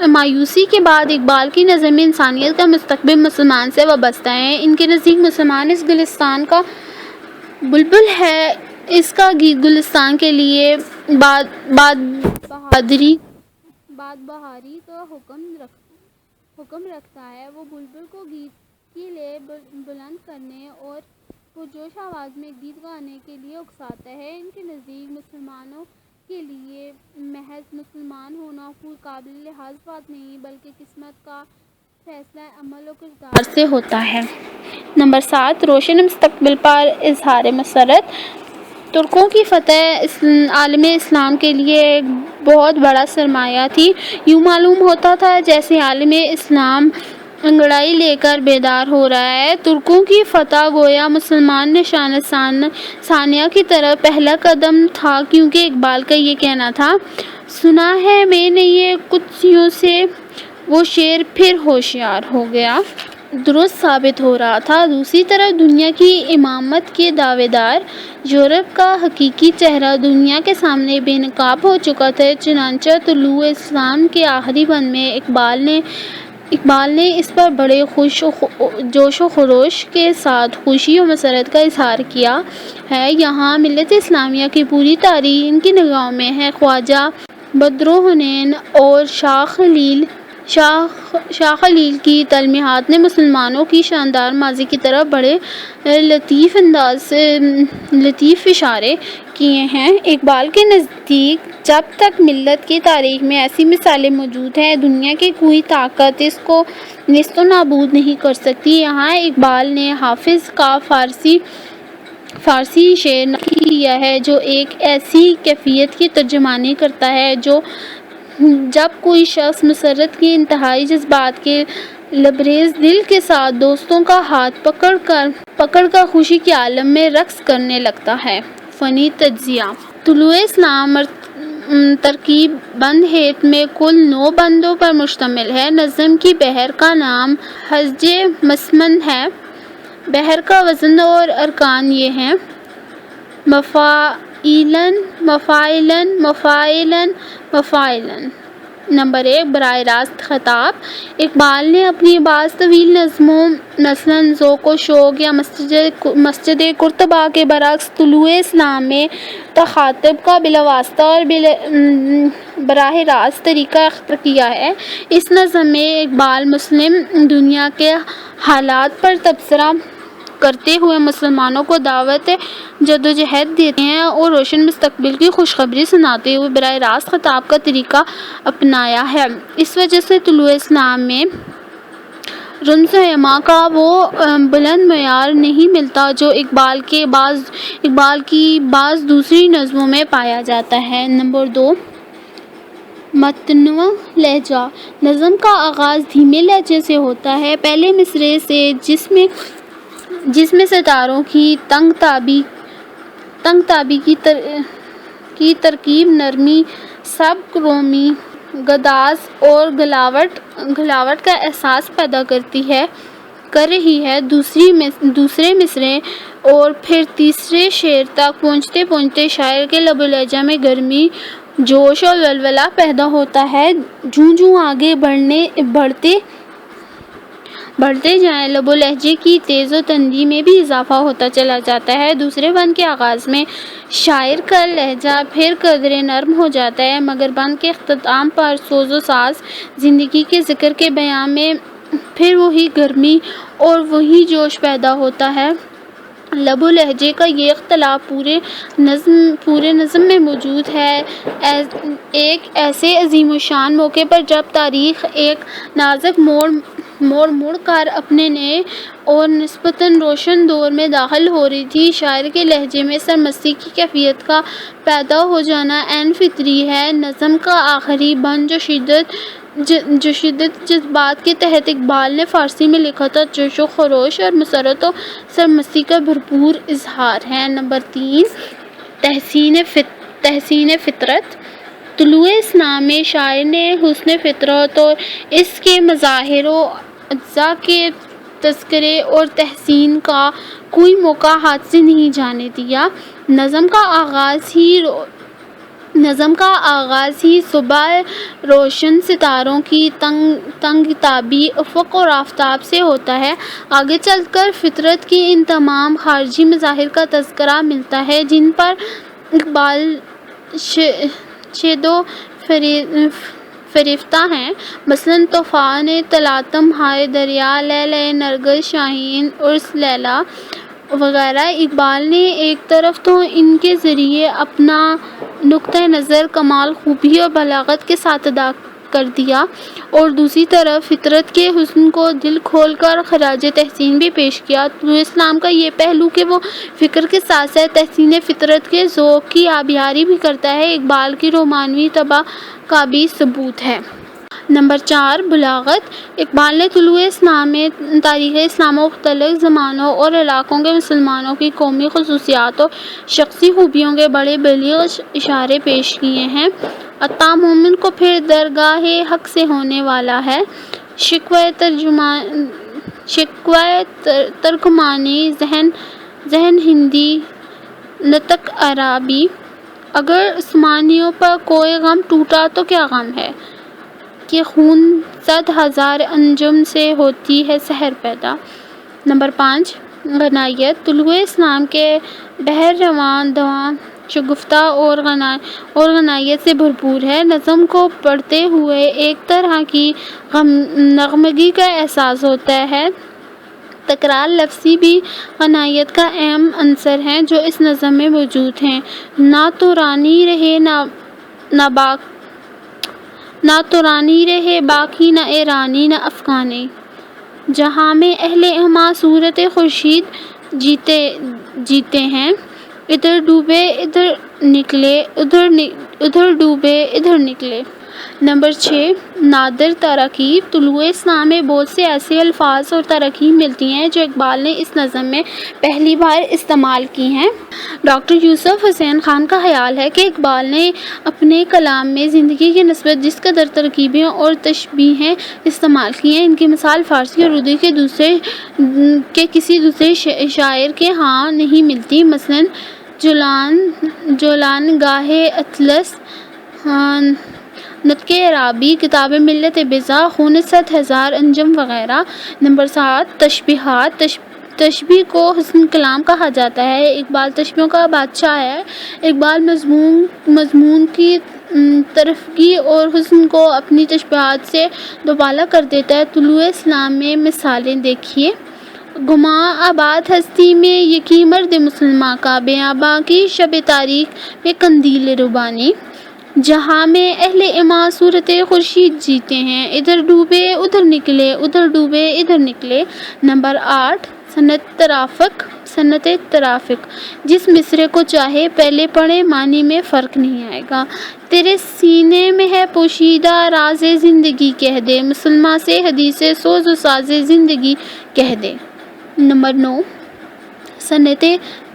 مایوسی کے بعد اقبال کی نظر میں انسانیت کا مستقبل مسلمان سے وابستہ ہے۔ ان کے نزدیک مسلمان اس گلستان کا بلبل ہے، اس کا گیت گلستان کے لیے باد بہاری کا حکم رکھتا ہے۔ وہ بلبل کو گیت کے لیے بلند کرنے اور پرجوش آواز میں گیت گانے کے لیے اکساتا ہے۔ ان کے نزدیک مسلمانوں کے لیے محض مسلمان ہونا کوئی قابل لحاظ بات نہیں بلکہ قسمت کا فیصلہ عمل و کردار سے ہوتا ہے۔ نمبر 7، روشن مستقبل پر اظہار مسرت۔ ترکوں کی فتح عالم اسلام کے لیے ایک بہت بڑا سرمایہ تھی۔ یوں معلوم ہوتا تھا جیسے عالم اسلام انگڑائی لے کر بیدار ہو رہا ہے۔ ترکوں کی فتح گویا مسلمان نشانہ ثانیہ کی طرف پہلا قدم تھا کیونکہ اقبال کا یہ کہنا تھا، سنا ہے میں نے یہ قدسیوں سے، وہ شعر پھر ہوشیار ہو گیا۔ درست ثابت ہو رہا تھا۔ دوسری طرف دنیا کی امامت کے دعوے دار یورپ کا حقیقی چہرہ دنیا کے سامنے بے نقاب ہو چکا تھا۔ چنانچہ طلوع اسلام کے آخری بند میں اقبال نے اس پر بڑے جوش و خروش کے ساتھ خوشی و مسرت کا اظہار کیا ہے۔ یہاں ملت اسلامیہ کی پوری تاریخ ان کی نگاہوں میں ہے۔ خواجہ بدر حنین اور شاہ خلیل کی تلمیحات نے مسلمانوں کی شاندار ماضی کی طرف بڑے لطیف اشارے کیے ہیں۔ اقبال کے نزدیک جب تک ملت کی تاریخ میں ایسی مثالیں موجود ہیں دنیا کی کوئی طاقت اس کو نیست و نابود نہیں کر سکتی۔ یہاں اقبال نے حافظ کا فارسی شعر نقل کیا ہے جو ایک ایسی کیفیت کی ترجمانی کرتا ہے جب کوئی شخص مسرت کی انتہائی جذبات کے لبریز دل کے ساتھ دوستوں کا ہاتھ پکڑ کر خوشی کے عالم میں رقص کرنے لگتا ہے۔ فنی تجزیہ۔ طلوع اسلام ترکیب بند ہیت میں کل 9 بندوں پر مشتمل ہے۔ نظم کی بحر کا نام حجز مسمن ہے۔ بحر کا وزن اور ارکان یہ ہیں: مفاعیلاً مفاعلاً مفاعلاً مفاعلاً۔ نمبر 1، براہ راست خطاب۔ اقبال نے اپنی بعض طویل نظموں مثلاً ذوق و شوق یا مسجد قرطبہ کے برعکس طلوع اسلام میں تخاطب کا بلاواسطہ اور براہ راست طریقہ اختیار کیا ہے۔ اس نظم میں اقبال مسلم دنیا کے حالات پر تبصرہ کرتے ہوئے مسلمانوں کو دعوت جدوجہد دیتے ہیں اور روشن مستقبل کی خوشخبری سناتے ہوئے براہ راست خطاب کا طریقہ اپنایا ہے۔ اس وجہ سے طلوع اسلام میں رمز ایما کا وہ بلند معیار نہیں ملتا جو اقبال کی بعض دوسری نظموں میں پایا جاتا ہے۔ نمبر 2، متنوع لہجہ۔ نظم کا آغاز دھیمے لہجے سے ہوتا ہے، پہلے مصرعے سے، جس میں ستاروں کی تنگ تابی کی ترکیب نرمی، سبک رومی، گداز اور گھلاوٹ کا احساس پیدا کر رہی ہے۔ دوسرے مصرعے اور پھر تیسرے شعر تک پہنچتے شاعر کے لب و لہجہ میں گرمی، جوش اور ولولہ پیدا ہوتا ہے۔ جوں آگے بڑھتے جائیں، لب و لہجے کی تیز و تندی میں بھی اضافہ ہوتا چلا جاتا ہے۔ دوسرے بند کے آغاز میں شاعر کا لہجہ پھر قدرے نرم ہو جاتا ہے، مگر بند کے اختتام پر سوز و ساز زندگی کے ذکر کے بیان میں پھر وہی گرمی اور وہی جوش پیدا ہوتا ہے۔ لب و لہجے کا یہ اختلاف پورے نظم میں موجود ہے، ایک ایسے عظیم الشان موقع پر جب تاریخ ایک نازک موڑ کر اپنے نئے اور نسبتاً روشن دور میں داخل ہو رہی تھی۔ شاعر کے لہجے میں سرمستی کی کیفیت کا پیدا ہو جانا عین فطری ہے۔ نظم کا آخری بند جو شدت جذبات کے تحت اقبال نے فارسی میں لکھا تھا، جوش و خروش اور مسرت و سرمستی کا بھرپور اظہار ہے۔ نمبر 3، تحسین فطرت۔ طلوع اسلام میں شاعر نے حسن فطرت اور اس کے مظاہر و اجزاء کے تذکرے اور تحسین کا کوئی موقع ہاتھ سے نہیں جانے دیا۔ نظم کا آغاز ہی صبح روشن ستاروں کی تنگ تابی افق اور آفتاب سے ہوتا ہے۔ آگے چل کر فطرت کے ان تمام خارجی مظاہر کا تذکرہ ملتا ہے جن پر اقبال شید و فریفتہ ہیں، مثلاً طوفان تلاطم ہائے دریا، لیلۂ نرگس، شاہین عرس لیلا وغیرہ۔ اقبال نے ایک طرف تو ان کے ذریعے اپنا نقطۂ نظر کمال خوبی اور بلاغت کے ساتھ ادا کر دیا، اور دوسری طرف فطرت کے حسن کو دل کھول کر خراج تحسین بھی پیش کیا۔ طلوع اسلام کا یہ پہلو کہ وہ فکر کے ساتھ ساتھ تحسین فطرت کے ذوق کی آبیاری بھی کرتا ہے، اقبال کی رومانوی طبع کا بھی ثبوت ہے۔ نمبر 4، بلاغت۔ اقبال نے طلوع اسلام میں تاریخ اسلام و مختلف زمانوں اور علاقوں کے مسلمانوں کی قومی خصوصیات اور شخصی خوبیوں کے بڑے بلیغ اشارے پیش کیے ہیں۔ عطا مومن کو پھر درگاہ حق سے ہونے والا ہے، شکوہ ترکمانی، ذہن ہندی، نطق عربی۔ اگر عثمانیوں پر کوئی غم ٹوٹا تو کیا غم ہے کہ خون 100,000 انجم سے ہوتی ہے سحر پیدا۔ نمبر 5، غنائیت۔ طلوع اسلام کے بحر رواں شگفتہ اور غنائیت سے بھرپور ہے۔ نظم کو پڑھتے ہوئے ایک طرح کی نغمگی کا احساس ہوتا ہے۔ تکرار لفظی بھی غنائیت کا اہم عنصر ہے جو اس نظم میں موجود ہے۔ نہ تو رانی رہے باقی، نہ ایرانی نہ افغانی، جہاں میں اہل اعمیٰ صورت خورشید جیتے ہیں، ادھر ڈوبے ادھر نکلے، ادھر ڈوبے ادھر نکلے۔ نمبر 6، نادر تراکیب۔ طلوع اسلام میں بہت سے ایسے الفاظ اور تراکیب ملتی ہیں جو اقبال نے اس نظم میں پہلی بار استعمال کی ہیں۔ ڈاکٹر یوسف حسین خان کا خیال ہے کہ اقبال نے اپنے کلام میں زندگی کی نسبت جس قدر ترکیبیں اور تشبیہیں استعمال کی ہیں، ان کی مثال فارسی اور اردو کے کسی دوسرے شاعر کے ہاں نہیں ملتی۔ مثلاً جولان گاہے اطلس، نطق عربی، کتاب ملت بیضا، خون 100,000 انجم وغیرہ۔ نمبر 7، تشبیہات۔ تشبیہ کو حسن کلام کہا جاتا ہے۔ اقبال تشبیہوں کا بادشاہ ہے۔ اقبال مضمون کی طرفگی اور حسن کو اپنی تشبیہات سے دوبالا کر دیتا ہے۔ طلوع اسلام میں مثالیں دیکھیے۔ گما آباد ہستی میں یکی مرد مسلمہ کا بیاباں کی شب تاریخ میں قندیل ربانی، جہاں میں اہل ایمان صورت خورشید جیتے ہیں، ادھر ڈوبے ادھر نکلے، ادھر ڈوبے ادھر نکلے۔ نمبر 8 صنعت ترافق، جس مصرے کو چاہے پہلے پڑھے، معنی میں فرق نہیں آئے گا۔ تیرے سینے میں ہے پوشیدہ راز زندگی کہہ دے، مسلمہ سے حدیث سوز و ساز زندگی کہہ دے۔ نمبر 9 صنعت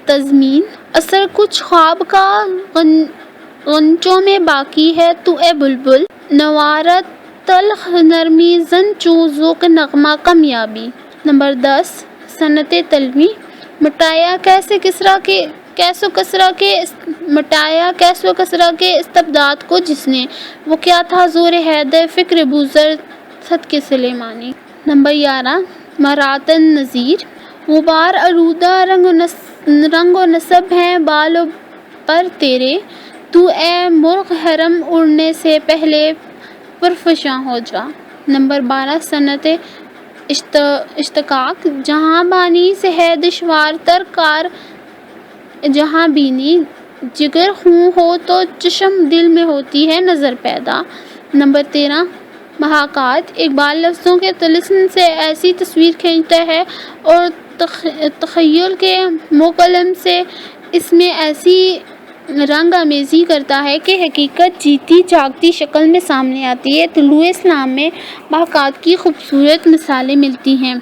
تضمین، اثر کچھ خواب کا غنچوں میں باقی ہے تو اے بلبل، نوارت تلخ نرمی زن چو ذوق نغمہ کمیابی۔ نمبر 10 صنعت تلوی، مٹایا کیس و کسرا کے استبداد کو جس نے، وہ کیا تھا زور حیدر فکر بوذر صدق سلیمانی۔ نمبر 11 مرات النظیر، غبار آلودہ رنگ و نسب ہیں بال و پر تیرے، تو اے مرغ حرم اڑنے سے پہلے پرفشاں ہو جا۔ نمبر 12 صنعت اشتقاق، جہاں بانی سے ہے دشوار تر کار جہاں بینی، جگر خوں ہو تو چشم دل میں ہوتی ہے نظر پیدا۔ نمبر 13 محاکات، اقبال لفظوں کے طلسم سے ایسی تصویر کھینچتا ہے اور تخیل کے مقلم سے اس میں ایسی رنگ آمیزی کرتا ہے کہ حقیقت جیتی جاگتی شکل میں سامنے آتی ہے۔ طلوع اسلام میں محاکات کی خوبصورت مثالیں ملتی ہیں۔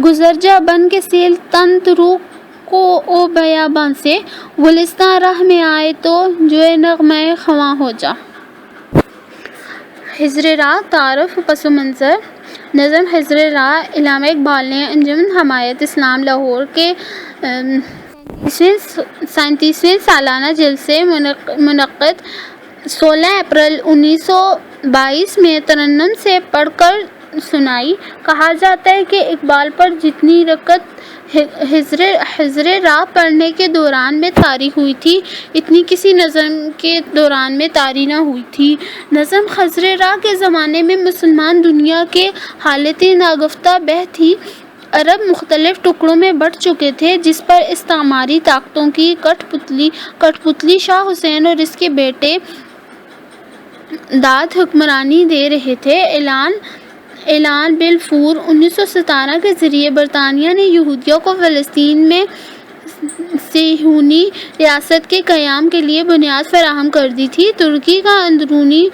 گزر جا بن کے سیل تنت رو کو او بیاباں سے، گلستاں راہ میں آئے تو جوئے نغمہ خواں ہو جا۔ ہجر راہ، تعارف، پس منظر۔ نظم ہجر راہ علامہ اقبال نے انجمن حمایت اسلام لاہور کے 37ویں سالانہ جلسے منعقد 16 اپریل 1922 میں ترنم سے پڑھ کر سنائی۔ کہا جاتا ہے کہ اقبال پر جتنی رکعت ہجر راہ پڑھنے کے دوران میں طاری ہوئی تھی، اتنی کسی نظم کے دوران میں طاری نہ ہوئی تھی۔ نظم ہجر راہ کے زمانے میں مسلمان دنیا کے حالت ناگفتہ بہ تھی۔ عرب مختلف ٹکڑوں میں بٹ چکے تھے، جس پر استعماری طاقتوں کی کٹ پتلی شاہ حسین اور اس کے بیٹے داد حکمرانی دے رہے تھے۔ اعلان بلفور 1917 کے ذریعے برطانیہ نے یہودیوں کو فلسطین میں صہیونی ریاست کے قیام کے لیے بنیاد فراہم کر دی تھی۔ ترکی کا اندرونی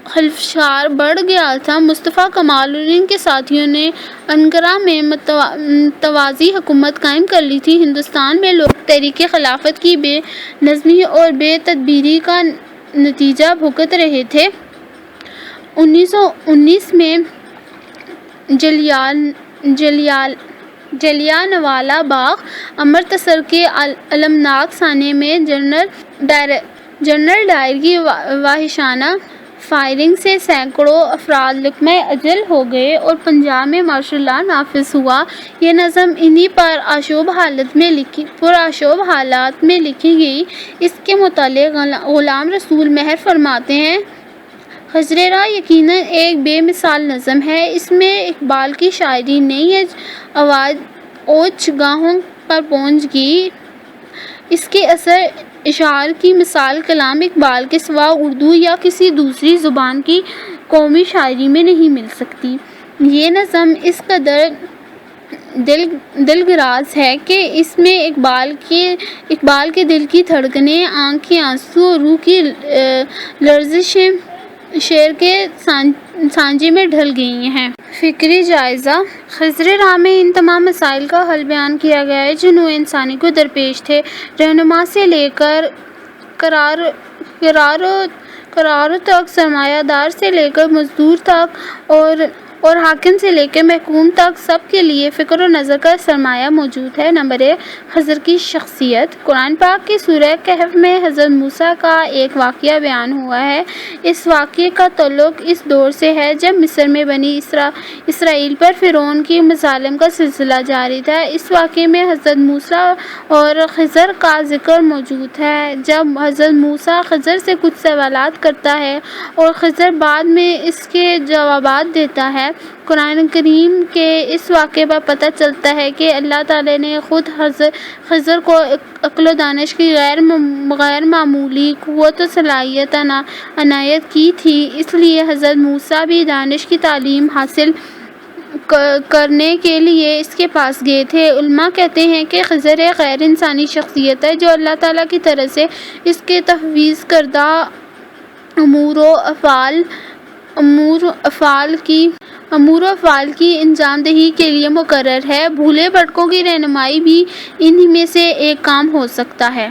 خلفشار بڑھ گیا تھا۔ مصطفیٰ کمال اور ان کے ساتھیوں نے انقرہ میں متوازی حکومت قائم کر لی تھی۔ ہندوستان میں لوگ تحریک خلافت کی بے نظمی اور بے تدبیری کا نتیجہ بھگت رہے تھے۔ 1919 میں جلیانوالہ باغ امرتسر کے المناک سانے میں جنرل ڈائر کی وحشیانہ فائرنگ سے سینکڑوں افراد لقمہ اجل ہو گئے اور پنجاب میں مارشل لا نافذ ہوا۔ یہ نظم انہی پرآشوب حالات میں لکھی گئی۔ اس کے متعلق غلام رسول مہر فرماتے ہیں، ہجر راہ یقیناً ایک بے مثال نظم ہے۔ اس میں اقبال کی شاعری نئی آواز اوچ گاہوں پر پہنچ گئی۔ اس کے اثر اشعار کی مثال کلام اقبال کے سوا اردو یا کسی دوسری زبان کی قومی شاعری میں نہیں مل سکتی۔ یہ نظم اس قدر دلگراز ہے کہ اس میں اقبال کے دل کی دھڑکنیں، آنکھ کے آنسو اور روح کی لرزشیں شعر کے سانجے میں ڈھل گئی ہیں۔ فکری جائزہ، ہجر راہ میں ان تمام مسائل کا حل بیان کیا گیا ہے جو نوع انسانی کو درپیش تھے، رہنما سے لے کر قرار تک، سرمایہ دار سے لے کر مزدور تک اور حاکم سے لے کر محکوم تک، سب کے لیے فکر و نظر کا سرمایہ موجود ہے۔ نمبر 1 خضر کی شخصیت۔ قرآن پاک کی سورہ کہف میں حضرت موسیٰ کا ایک واقعہ بیان ہوا ہے۔ اس واقعے کا تعلق اس دور سے ہے جب مصر میں بنی اسرائیل پر فرعون کی مظالم کا سلسلہ جاری تھا۔ اس واقعے میں حضرت موسیٰ اور خضر کا ذکر موجود ہے۔ جب حضرت موسیٰ خضر سے کچھ سوالات کرتا ہے اور خضر بعد میں اس کے جوابات دیتا ہے ہے۔ قرآن کریم کے اس واقعے پر پتہ چلتا ہے کہ اللہ تعالیٰ نے خود خضر کو عقل و دانش کی غیر معمولی قوت و صلاحیت عنایت کی تھی، اس لیے حضرت موسیٰ بھی دانش کی تعلیم حاصل کرنے کے لیے اس کے پاس گئے تھے۔ علماء کہتے ہیں کہ خضر ایک غیر انسانی شخصیت ہے جو اللہ تعالیٰ کی طرف سے اس کے تفویض کردہ امور و افعال کی انجام دہی کے لیے مقرر ہے۔ بھولے بھٹکوں کی رہنمائی بھی انہی میں سے ایک کام ہو سکتا ہے۔